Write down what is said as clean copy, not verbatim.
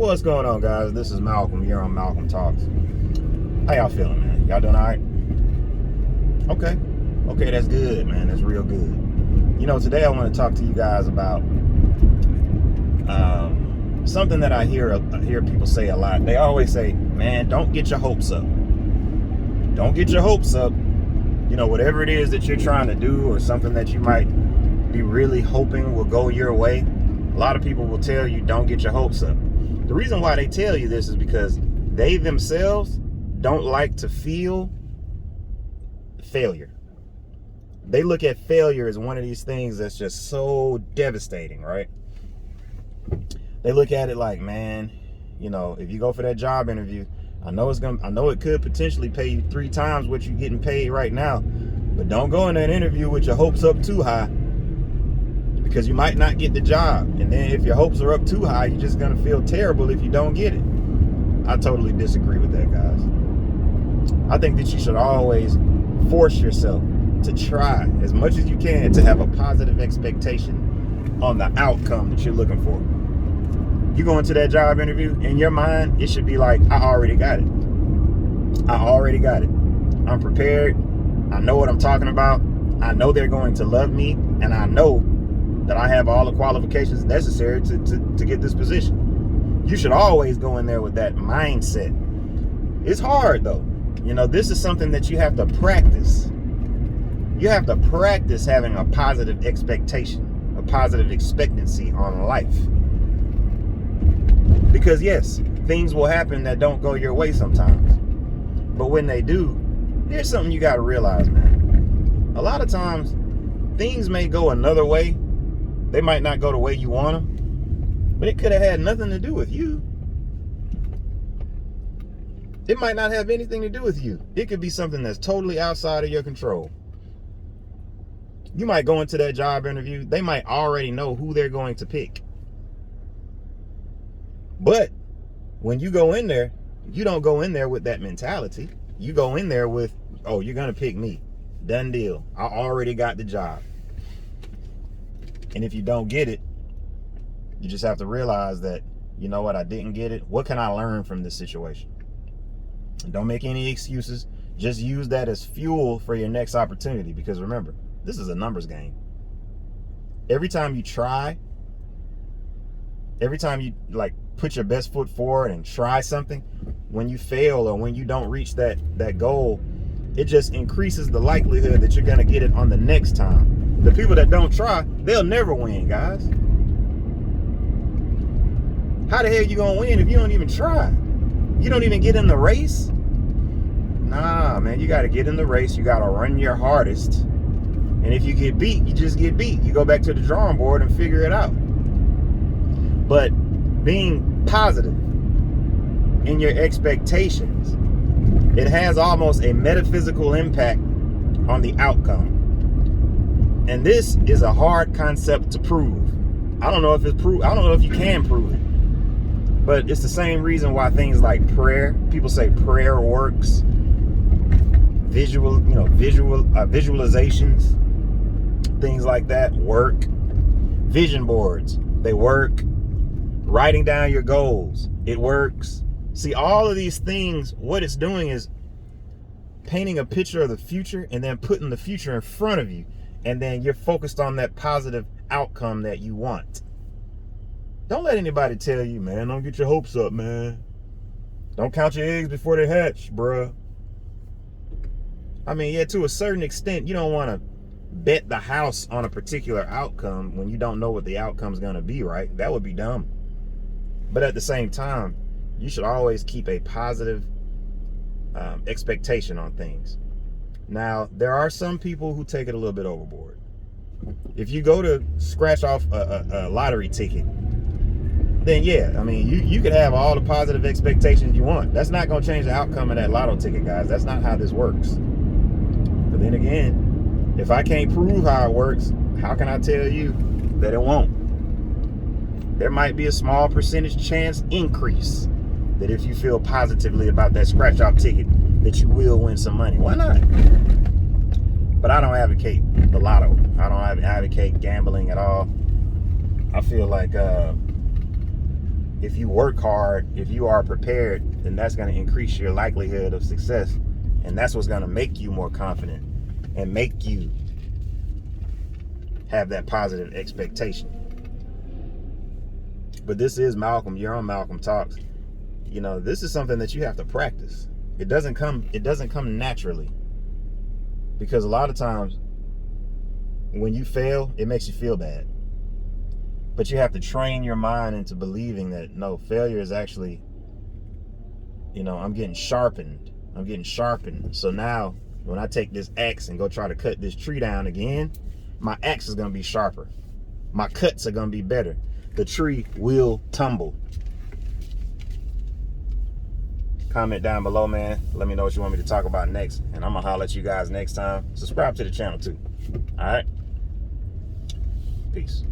What's going on, guys? This is Malcolm here on Malcolm Talks. How y'all feeling, man? Y'all doing all right? Okay, that's good, man. That's real good. You know, today I want to talk to you guys about something that I hear people say a lot. They always say, man, don't get your hopes up. Don't get your hopes up. You know, whatever it is that you're trying to do or something that you might be really hoping will go your way, a lot of people will tell you, don't get your hopes up. The reason why they tell you this is because they themselves don't like to feel failure. They look at failure as one of these things that's just so devastating, right? They look at it like, man, you know, if you go for that job interview, I know it could potentially pay you 3 times what you're getting paid right now, but don't go in that interview with your hopes up too high, because you might not get the job. And then if your hopes are up too high, you're just gonna feel terrible if you don't get it. I totally disagree with that, guys. I think that you should always force yourself to try as much as you can to have a positive expectation on the outcome that you're looking for. You go into that job interview, in your mind, it should be like, I already got it. I'm prepared. I know what I'm talking about. I know they're going to love me, and I know that I have all the qualifications necessary to get this position. You should always go in there with that mindset. It's hard, though. You know, this is something that you have to practice. You have to practice having a positive expectation, a positive expectancy on life. Because yes, things will happen that don't go your way sometimes. But when they do, here's something you got to realize, man. A lot of times, things may go another way. They might not go the way you want them, but it could have had nothing to do with you. It might not have anything to do with you. It could be something that's totally outside of your control. You might go into that job interview. They might already know who they're going to pick. But when you go in there, you don't go in there with that mentality. You go in there with, oh, you're going to pick me. Done deal. I already got the job. And if you don't get it, you just have to realize that, you know what, I didn't get it. What can I learn from this situation? And don't make any excuses. Just use that as fuel for your next opportunity. Because remember, this is a numbers game. Every time you try, every time you put your best foot forward and try something, when you fail or when you don't reach that goal, it just increases the likelihood that you're going to get it on the next time. The people that don't try, they'll never win, guys. How the hell you going to win if you don't even try? You don't even get in the race? Nah, man, you got to get in the race. You got to run your hardest. And if you get beat, you just get beat. You go back to the drawing board and figure it out. But being positive in your expectations, it has almost a metaphysical impact on the outcome. And this is a hard concept to prove. I don't know if it's proof. I don't know if you can prove it. But it's the same reason why things like prayer, people say prayer works. Visualizations, things like that work. Vision boards, they work. Writing down your goals, it works. See, all of these things, what it's doing is painting a picture of the future and then putting the future in front of you. And then you're focused on that positive outcome that you want. Don't let anybody tell you, man, don't get your hopes up, man. Don't count your eggs before they hatch, bruh. I mean, yeah, to a certain extent, you don't want to bet the house on a particular outcome when you don't know what the outcome's going to be, right? That would be dumb. But at the same time, you should always keep a positive expectation on things. Now, there are some people who take it a little bit overboard. If you go to scratch off a lottery ticket, then yeah, I mean, you could have all the positive expectations you want. That's not going to change the outcome of that lotto ticket, guys. That's not how this works. But then again, if I can't prove how it works, how can I tell you that it won't? There might be a small percentage chance increase that if you feel positively about that scratch off ticket, that you will win some money. Why not? But I don't advocate the lotto. I don't advocate gambling at all. I feel like if you work hard, if you are prepared, then that's going to increase your likelihood of success. And that's what's going to make you more confident and make you have that positive expectation. But this is Malcolm. You're on Malcolm Talks. You know, this is something that you have to practice. It doesn't come naturally. Because a lot of times when you fail, it makes you feel bad. But you have to train your mind into believing that, no, failure is actually, you know, I'm getting sharpened. So now when I take this axe and go try to cut this tree down again, my axe is going to be sharper. My cuts are going to be better. The tree will tumble. Comment down below, man. Let me know what you want me to talk about next. And I'm going to holler at you guys next time. Subscribe to the channel too. All right? Peace.